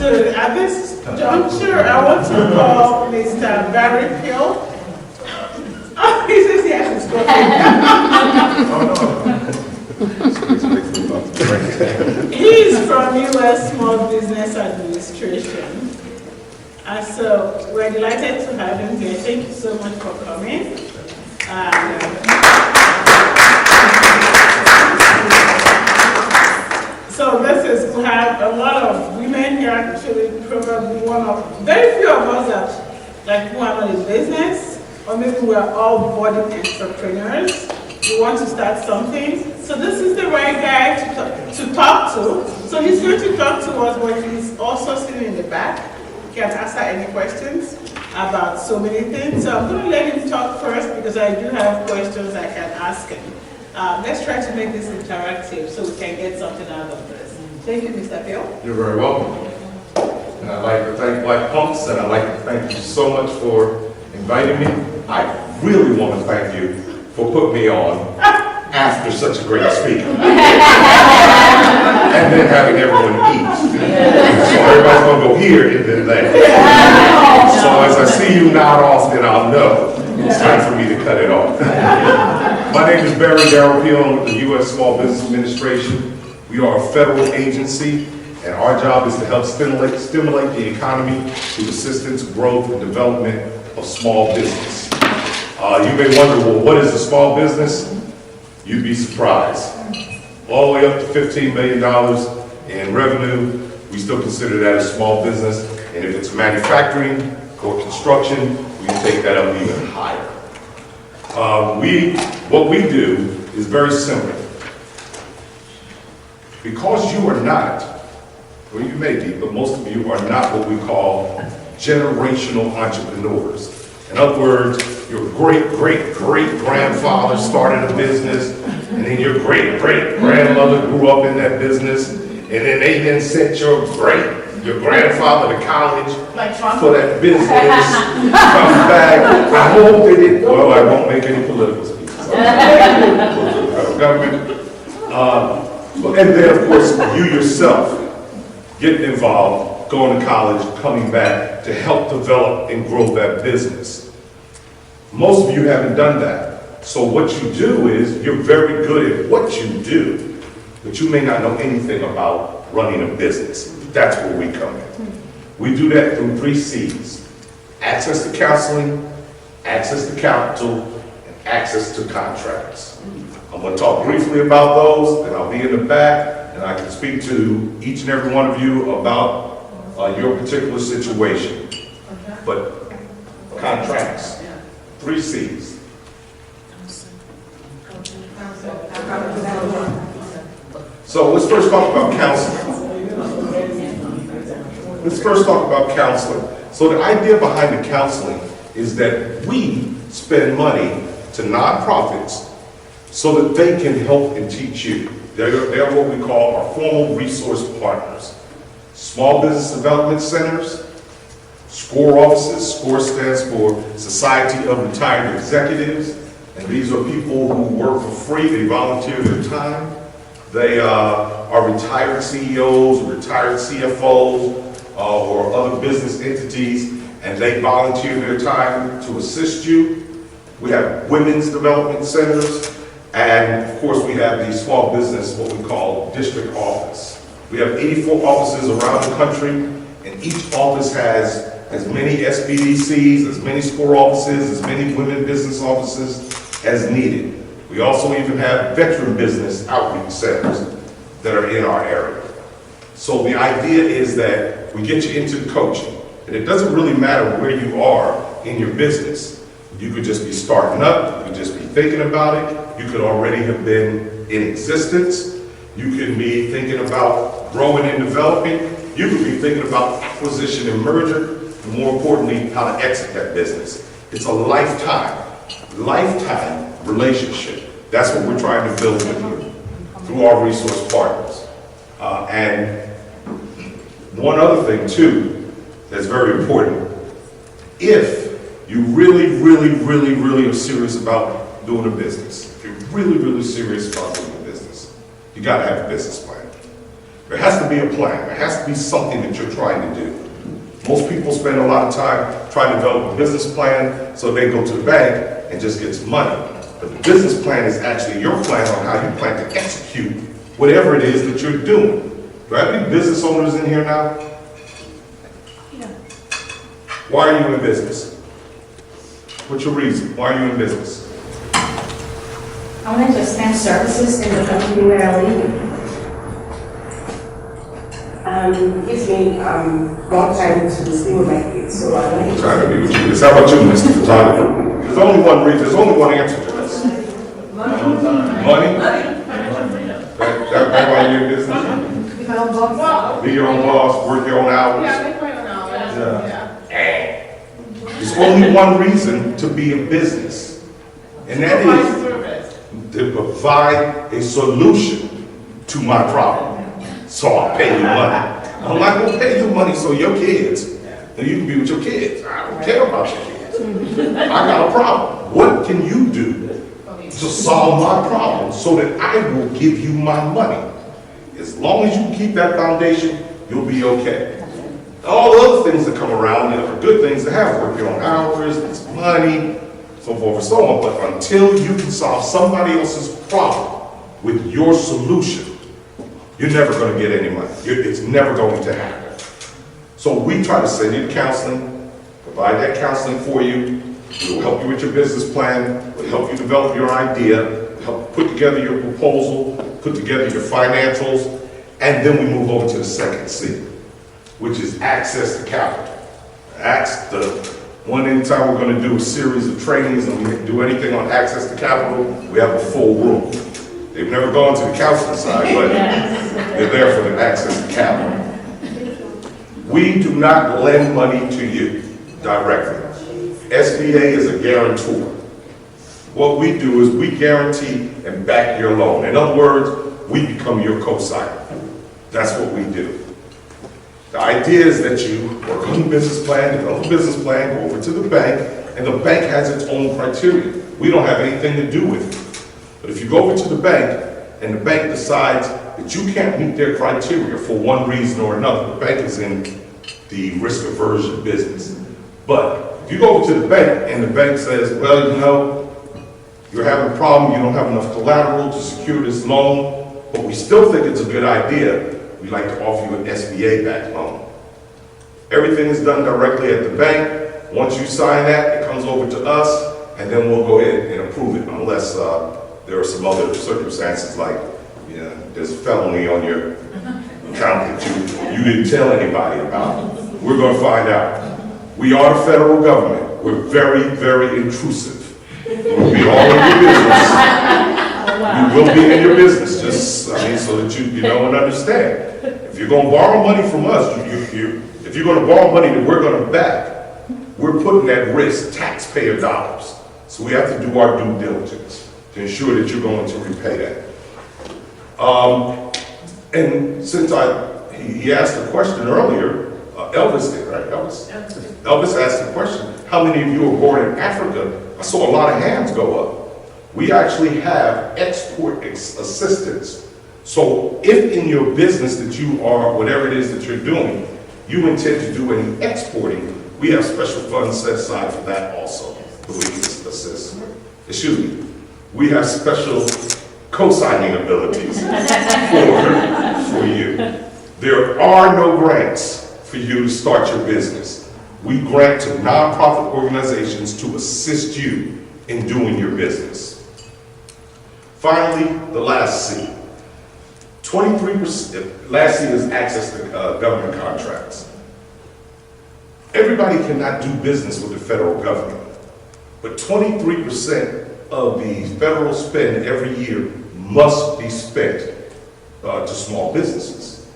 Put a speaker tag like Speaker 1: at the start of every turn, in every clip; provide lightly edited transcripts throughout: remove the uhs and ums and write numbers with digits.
Speaker 1: So at this juncture, I want to call Mr. Barry Reel. Oh, he says yes, it's okay. He's from U.S. Small Business Administration. And so we're delighted to have him here. Thank you so much for coming. So we have a lot of women here, actually, probably very few of us who are not in business, or maybe we're all budding entrepreneurs. We want to start something. So this is the right guy to talk to. So he's going to talk to us, but he's also sitting in the back. He can answer any questions about so many things. So I'm going to let him talk first because I do have questions I can ask him. Let's try to make this interactive so we can get something out of this. Thank you, Mr. Reel.
Speaker 2: You're very welcome. And I'd like to thank Black Pumps, and I'd like to thank you so much for inviting me. I really want to thank you for putting me on after such a great speaker. And then having everyone eat. So everybody's going to go here and then there. So as I see you nod off, then I'll know it's time for me to cut it off. My name is Barry Reel. I'm with the U.S. Small Business Administration. We are a federal agency, and our job is to help stimulate the economy through assistance, growth, and development of small business. You may wonder, well, what is a small business? You'd be surprised. All the way up to $15 million in revenue, we still consider that a small business. And if it's manufacturing or construction, we can take that up even higher. What we do is very simple. Because you are not, or you may be, but most of you are not what we call generational entrepreneurs. In other words, your great-great-great-grandfather started a business, and then your great-great-grandmother grew up in that business, and then they then sent your grandfather to college for that business, come back. I hope they didn't, well, I won't make any political speeches. Government. And then, of course, you yourself getting involved, going to college, coming back to help develop and grow that business. Most of you haven't done that. So what you do is you're very good at what you do, but you may not know anything about running a business. That's where we come in. We do that through 3 C's: access to counseling, access to capital, and access to contracts. I'm going to talk briefly about those, then I'll be in the back, and I can speak to each and every one of you about your particular situation. But contracts, 3 C's. So let's first talk about counseling. So the idea behind the counseling is that we spend money to nonprofits so that they can help and teach you. They're what we call our formal resource partners. Small business development centers, SCORE offices. SCORE stands for Society of Retired Executives, and these are people who work for free. They volunteer their time. They are retired CEOs, retired CFOs, or other business entities, and they volunteer their time to assist you. We have women's development centers, and of course we have the small business, what we call district office. We have 84 offices around the country, and each office has as many SBDCs, as many SCORE offices, as many women business offices as needed. We also even have veteran business outreach centers that are in our area. So the idea is that we get you into coaching, and it doesn't really matter where you are in your business. You could just be starting up, you could just be thinking about it, you could already have been in existence, you could be thinking about growing and developing, you could be thinking about acquisition and merger, and more importantly, how to exit that business. It's a lifetime relationship. That's what we're trying to build with you through our resource partners. And one other thing too that's very important, if you really are serious about doing a business, if you're really serious about doing a business, you gotta have a business plan. There has to be a plan. There has to be something that you're trying to do. Most people spend a lot of time trying to develop a business plan so they go to the bank and just get some money. But the business plan is actually your plan on how you plan to execute whatever it is that you're doing. Do I have any business owners in here now?
Speaker 3: Yeah.
Speaker 2: Why are you in business? What's your reason? Why are you in business?
Speaker 3: I want to expand services in the country where I live.
Speaker 4: Gives me more time to stay with my kids, so I want to.
Speaker 2: Trying to be with you. How about you, Mr. Photographer? There's only one reason. There's only one answer to this. Money? That's why you're in business?
Speaker 3: Be my own boss.
Speaker 2: Be your own boss, work your own hours.
Speaker 1: Yeah, make my own hours. Yeah.
Speaker 2: There's only one reason to be in business, and that is
Speaker 1: Service.
Speaker 2: to provide a solution to my problem. So I'll pay you money. I'm not gonna pay you money so your kids, and you can be with your kids. I don't care about your kids. I got a problem. What can you do to solve my problem so that I will give you my money? As long as you keep that foundation, you'll be okay. All the other things that come around are good things to have. Work your own hours, it's money, so forth and so on. But until you can solve somebody else's problem with your solution, you're never going to get any money. It's never going to happen. So we try to send you to counseling, provide that counseling for you. We'll help you with your business plan. We'll help you develop your idea, help put together your proposal, put together your financials, and then we move over to the second C, which is access to capital. That's the one anytime we're going to do a series of trainings and we do anything on access to capital, we have a full room. They've never gone to the counseling side, but they're there for the access to capital. We do not lend money to you directly. SBA is a guarantor. What we do is we guarantee and back your loan. In other words, we become your co-signer. That's what we do. The idea is that you work on a business plan, develop a business plan, go over to the bank, and the bank has its own criteria. We don't have anything to do with it. But if you go over to the bank and the bank decides that you can't meet their criteria for one reason or another, the bank is in the risk aversion business. But if you go over to the bank and the bank says, well, you know, you're having a problem, you don't have enough collateral to secure this loan, but we still think it's a good idea, we'd like to offer you an SBA-backed loan. Everything is done directly at the bank. Once you sign that, it comes over to us, and then we'll go ahead and approve it, unless there are some other circumstances like, you know, there's a felony on your account that you didn't tell anybody about. We're going to find out. We are the federal government. We're very, very intrusive. We'll be all in your business. We will be in your business, just, so that you know and understand. If you're going to borrow money from us, if you're going to borrow money that we're going to back, we're putting at risk taxpayer dollars. So we have to do our due diligence to ensure that you're going to repay that. And since he asked a question earlier, Elvis did, right? Elvis asked the question, how many of you are born in Africa? I saw a lot of hands go up. We actually have export assistance. So if in your business that you are, whatever it is that you're doing, you intend to do any exporting, we have special funds set aside for that also. We can assist. Excuse me. We have special co-signing abilities for you. There are no grants for you to start your business. We grant to nonprofit organizations to assist you in doing your business. Finally, the last C. 23%, last C is access to government contracts. Everybody cannot do business with the federal government, but 23% of the federal spend every year must be spent to small businesses.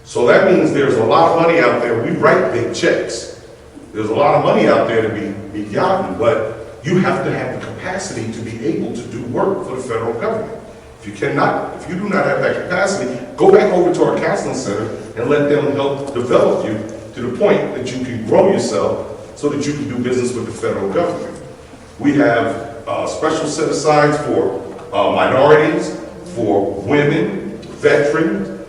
Speaker 2: So that means there's a lot of money out there. We write big checks. There's a lot of money out there to be gotten, but you have to have the capacity to be able to do work for the federal government. If you do not have that capacity, go back over to our counseling center and let them help develop you to the point that you can grow yourself so that you can do business with the federal government. We have special set-asides for minorities, for women, veterans,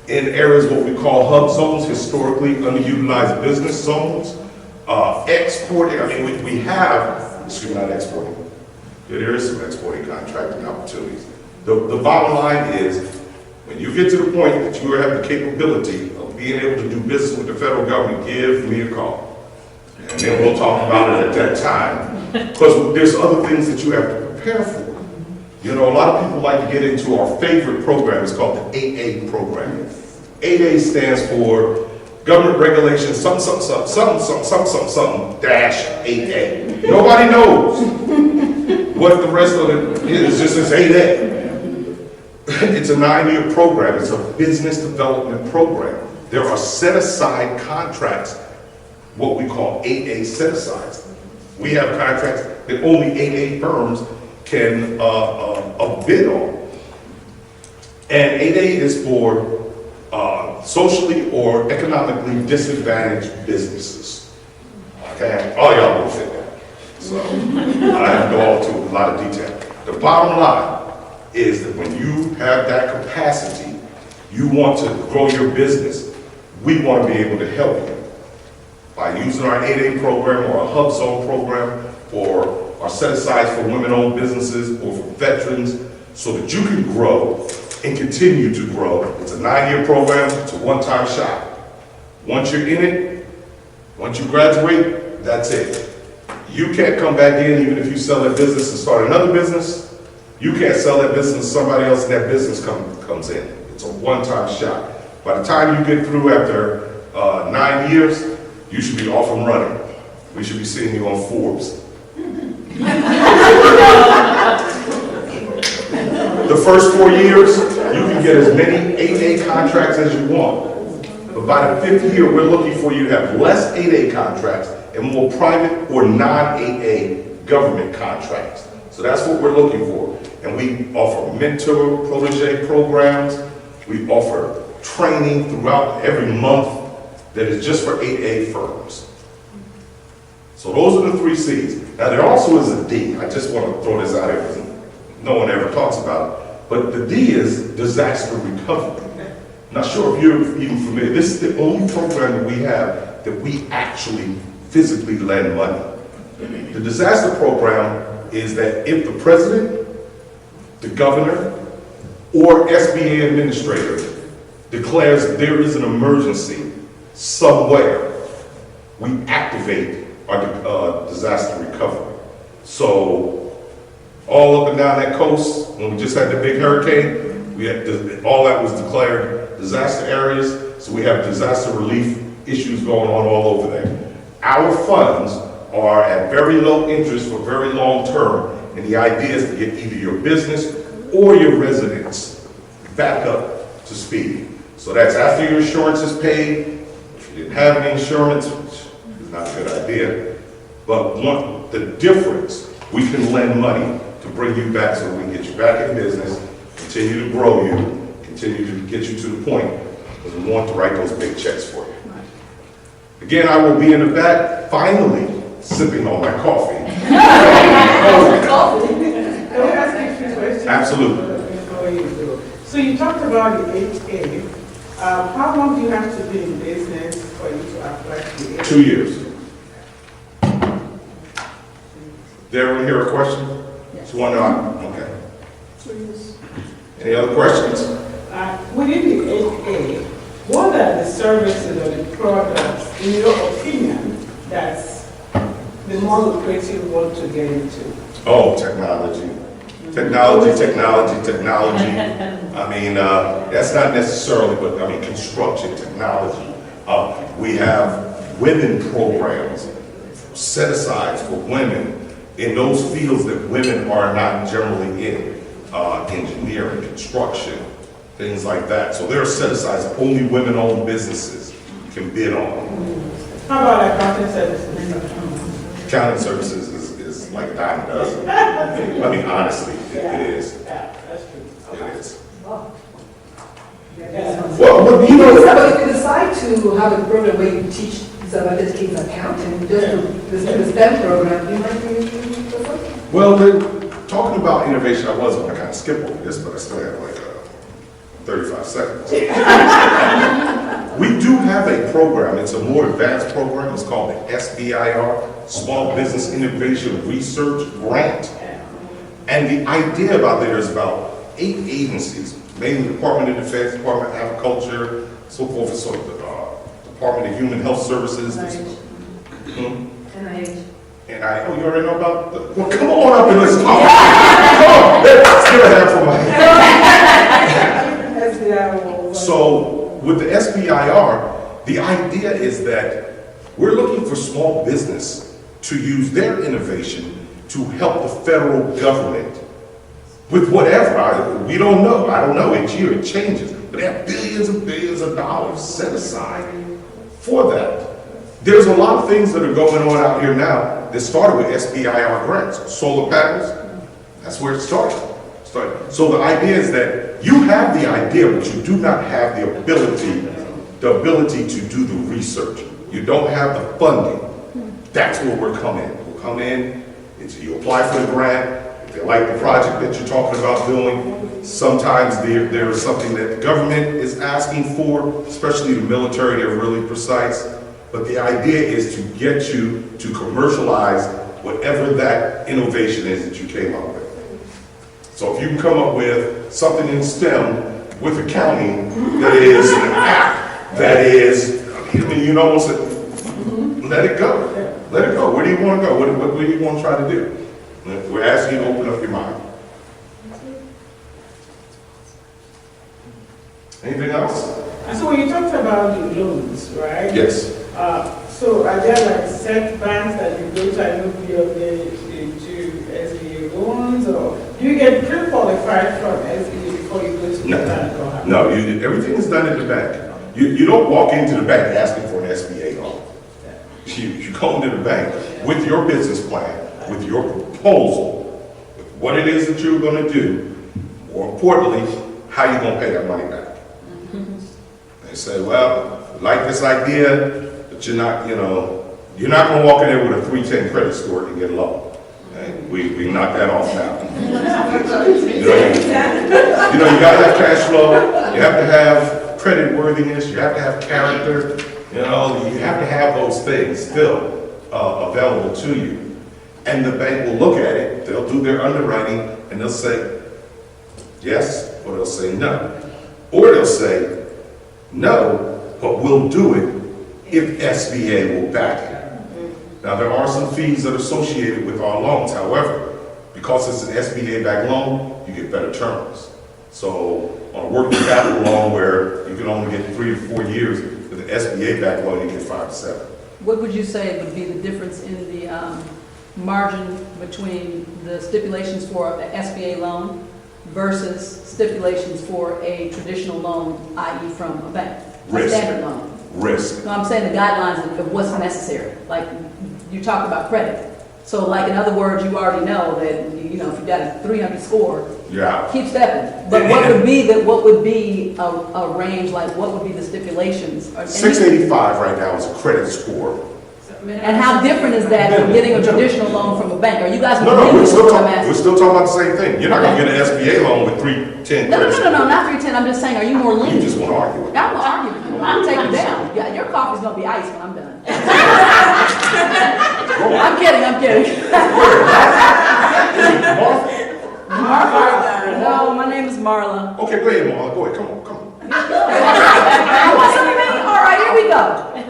Speaker 2: in areas what we call hub zones, historically underutilized business zones. Exporting, I mean, we have, excuse me, not exporting. Yeah, there is some exporting contracting opportunities. The bottom line is, when you get to the point that you have the capability of being able to do business with the federal government, give me a call. And then we'll talk about it at that time. Because there's other things that you have to prepare for. You know, a lot of people like to get into our favorite program. It's called the 8A program. 8A stands for Government Regulation something dash 8A. Nobody knows what the rest of it is. It's just 8A. It's a 9-year program. It's a business development program. There are set-aside contracts, what we call 8A set-asides. We have contracts that only 8A firms can bid on. And 8A is for socially or economically disadvantaged businesses. Okay, all y'all will fit that. So I have to go into a lot of detail. The bottom line is that when you have that capacity, you want to grow your business, we want to be able to help you by using our 8A program or a hub zone program or our set-asides for women-owned businesses or for veterans so that you can grow and continue to grow. It's a 9-year program, it's a one-time shot. Once you're in it, once you graduate, that's it. You can't come back in even if you sell that business and start another business. You can't sell that business to somebody else and that business comes in. It's a one-time shot. By the time you get through after 9 years, you should be off and running. We should be seeing you on Forbes. The first 4 years, you can get as many 8A contracts as you want. But by the 5th year, we're looking for you to have less 8A contracts and more private or non-8A government contracts. So that's what we're looking for. And we offer mentor, protege programs. We offer training throughout every month that is just for 8A firms. So those are the 3 C's. Now there also is a D. I just want to throw this out here because no one ever talks about it. But the D is disaster recovery. Not sure if you're even familiar. This is the only program that we have that we actually physically lend money. The disaster program is that if the president, the governor, or SBA administrator declares there is an emergency somewhere, we activate our disaster recovery. So all up and down that coast, when we just had the big hurricane, we had all that was declared disaster areas, so we have disaster relief issues going on all over there. Our funds are at very low interest for very long term, and the idea is to get either your business or your residents back up to speed. So that's after your insurance is paid. If you didn't have any insurance, which is not a good idea, but the difference, we can lend money to bring you back so we can get you back in business, continue to grow you, continue to get you to the point, because we want to write those big checks for you. Again, I will be in the back, finally, sipping on my coffee.
Speaker 1: Can I ask you a few questions?
Speaker 2: Absolutely.
Speaker 1: Before you go. So you talked about the 8A. How long do you have to be in business for you to apply to the 8A?
Speaker 2: 2 years. Did everyone hear a question? Yes. Okay.
Speaker 1: 2 years.
Speaker 2: Any other questions?
Speaker 1: Within the 8A, what are the services or the products, in your opinion, that's the more lucrative one to get into?
Speaker 2: Oh, technology. Technology. I mean, that's not necessarily, but I mean, construction technology. We have women programs, set-asides for women in those fields that women are not generally in, engineering, construction, things like that. So there are set-asides only women-owned businesses can bid on.
Speaker 1: How about accounting services?
Speaker 2: Accounting services is like a dime a dozen. I mean, honestly, it is.
Speaker 1: Yeah, that's true.
Speaker 2: It is.
Speaker 1: Well,
Speaker 2: but you know,
Speaker 5: So if you decide to have a program where you teach some of these kids accounting, just the STEM program, you might be
Speaker 2: well, then, talking about innovation, I kind of skip over this, but I still have like 35 seconds. We do have a program. It's a more advanced program. It's called the SBIR, Small Business Innovation Research Grant. And the idea about there is about 8 agencies, mainly the Department of Defense, Department of Agriculture, so forth and so forth, Department of Human Health Services.
Speaker 5: NIH.
Speaker 2: And oh, you already know about well, come on up and let's talk. Come on, let's give a hand for my. So, with the SBIR, the idea is that we're looking for small business to use their innovation to help the federal government with whatever. We don't know. I don't know. Each year it changes. But they have billions and billions of dollars set aside for that. There's a lot of things that are going on out here now that started with SBIR grants. Solar panels, that's where it started. So the idea is that you have the idea, but you do not have the ability to do the research. You don't have the funding. That's where we're coming. We'll come in, you apply for the grant. If they like the project that you're talking about doing, sometimes there is something that the government is asking for, especially the military, they're really precise. But the idea is to get you to commercialize whatever that innovation is that you came up with. So if you can come up with something in STEM with accounting that is an app, that is, I mean, you know, let it go. Let it go. Where do you want to go? What do you want to try to do? We're asking you to open up your mind. Anything else?
Speaker 1: And so when you talked about the loans, right?
Speaker 2: Yes.
Speaker 1: So are there like set banks that you go to? I know the SBA loans, or do you get pre-qualified from SBA before you go to the bank?
Speaker 2: No, everything is done at the bank. You don't walk into the bank asking for an SBA loan. You go into the bank with your business plan, with your proposal, with what it is that you're going to do, more importantly, how you're going to pay that money back. They say, well, we like this idea, but you're not going to walk in there with a 310 credit score and get a loan. And we knock that off now. You got to have cash flow. You have to have credit worthiness. You have to have character. You have to have those things still available to you. And the bank will look at it, they'll do their underwriting, and they'll say yes, or they'll say no. Or they'll say no, but we'll do it if SBA will back it. Now, there are some fees that are associated with our loans. However, because it's an SBA-backed loan, you get better terms. So on a working capital loan where you can only get 3 to 4 years, with an SBA-backed loan, you get 5 to 7.
Speaker 6: What would you say would be the difference in the margin between the stipulations for an SBA loan versus stipulations for a traditional loan, i.e. from a bank?
Speaker 2: Risk.
Speaker 6: A standard loan.
Speaker 2: Risk.
Speaker 6: No, I'm saying the guidelines of what's necessary. Like, you talk about credit. So, like, in other words, you already know that, if you've got a 300 score, keep stepping. But what would be a range, like, what would be the stipulations?
Speaker 2: 685 right now is a credit score.
Speaker 6: And how different is that from getting a traditional loan from a bank? Are you guys
Speaker 2: No, we're still
Speaker 6: what I'm asking?
Speaker 2: we're still talking about the same thing. You're not going to get an SBA loan with 310
Speaker 6: No,
Speaker 2: credit score.
Speaker 6: not 310. I'm just saying, are you more
Speaker 2: You
Speaker 6: lenient?
Speaker 2: just want to argue with me.
Speaker 6: I'm gonna argue with you. I'll take you down. Yeah, your coffee's gonna be iced when I'm done. I'm kidding. Martha? No, my name is Marla.
Speaker 2: Okay, go ahead, Marla. Go ahead. Come on.
Speaker 6: You want something to me? All right, here we go.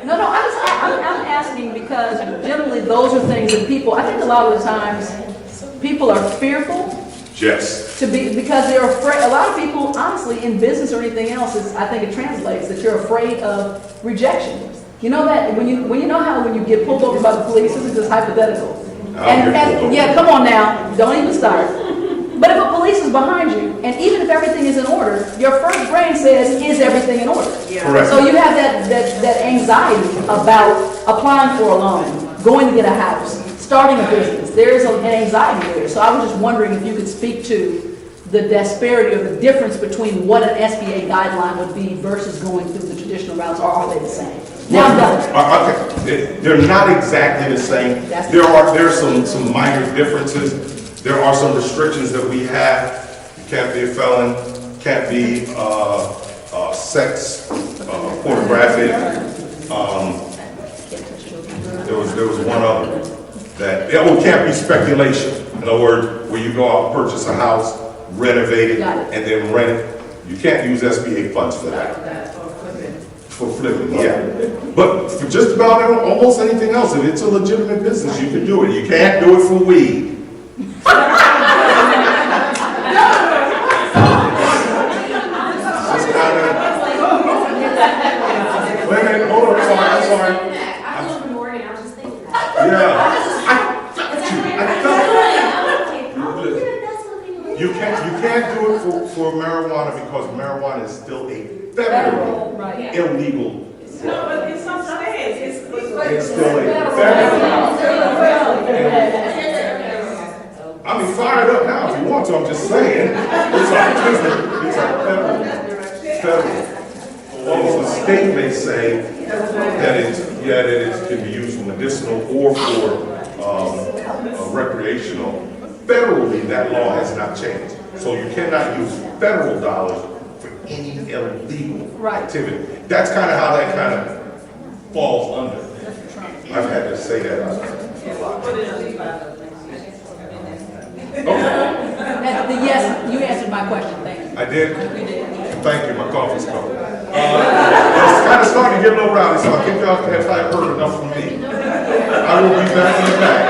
Speaker 6: No, I'm asking because generally those are things that I think a lot of the times, people are fearful.
Speaker 2: Yes.
Speaker 6: Because they're afraid. A lot of people, honestly, in business or anything else, I think it translates that you're afraid of rejection. You know that when you get pulled over by the police, this is just hypothetical. Yeah, come on now, don't even start. But if a police is behind you, and even if everything is in order, your first brain says, "Is everything in order?"
Speaker 2: Yeah. Correct.
Speaker 6: So you have that anxiety about applying for a loan, going to get a house, starting a business. There is an anxiety there. So I was just wondering if you could speak to the disparity or the difference between what an SBA guideline would be versus going through the traditional routes, or are they the same? Now I'm done.
Speaker 2: Okay, they're not exactly the same. There are some minor differences. There are some restrictions that we have. You can't be a felon. can't be sex, pornographic. There was one other that, it can't be speculation. In other words, where you go out and purchase a house, renovate it, and then rent it. You can't use SBA funds for that. For flipping, yeah. But for just about almost anything else, if it's a legitimate business, you can do it. You can't do it for weed. Wait a minute, hold on, I'm sorry.
Speaker 7: I was in Morgan, I was just thinking that.
Speaker 2: Yeah, you can't do it for marijuana because marijuana is still a federal
Speaker 6: Right.
Speaker 2: illegal.
Speaker 1: No, but in some states,
Speaker 2: It's still a federal. I mean, fire it up now if you want to. I'm just saying. It's a federal. Although the state may say that it can be used for medicinal or for recreational. Federally, that law has not changed. So you cannot use federal dollars for any illegal activity. That's kind of how that kind of falls under. I've had to say that a lot. Okay.
Speaker 6: Yes, you answered my question, thank you.
Speaker 2: I did?
Speaker 6: You did.
Speaker 2: Thank you, my coffee's coming. It's kind of starting to get a little rowdy, so I think y'all have heard enough from me. I will be back in the back.